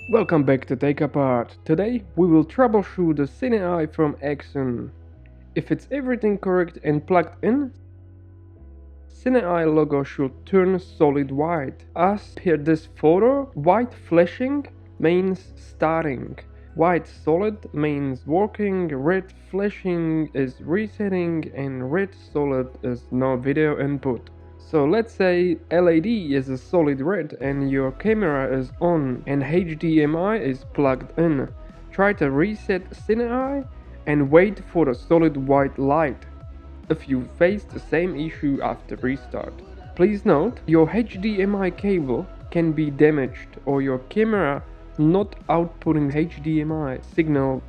Welcome back to Take Apart. Today we will troubleshoot the CineEye from Accsoon. If it's everything correct and plugged in, CineEye logo should turn solid white. As per this photo, white flashing means starting. White solid means working, red flashing is resetting, and red solid is no video input. So let's say LED is a solid red and your camera is on and HDMI is plugged in. Try to reset CineEye and wait for a solid white light if you face the same issue after restart. Please note, your HDMI cable can be damaged or your camera not outputting HDMI signal.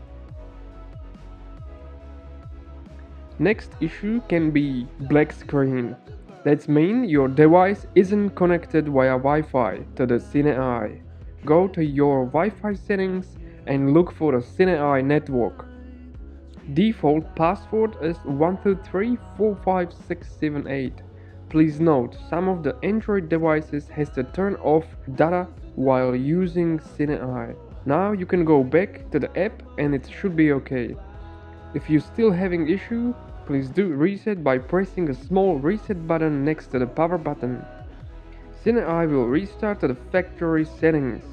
Next issue can be black screen. That means your device isn't connected via Wi-Fi to the CineEye. Go to your Wi-Fi settings and look for the CineEye network. Default password is 123456778. Please note, some of the Android devices has to turn off data while using CineEye. Now you can go back to the app and it should be okay. If you're still having issue, please do reset by pressing a small reset button next to the power button. CineEye will restart to the factory settings.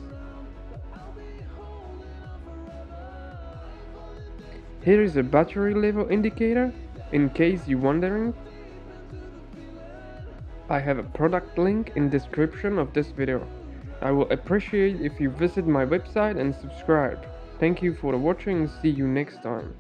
Here is a battery level indicator, in case you're wondering. I have a product link in description of this video. I will appreciate if you visit my website and subscribe. Thank you for watching and see you next time.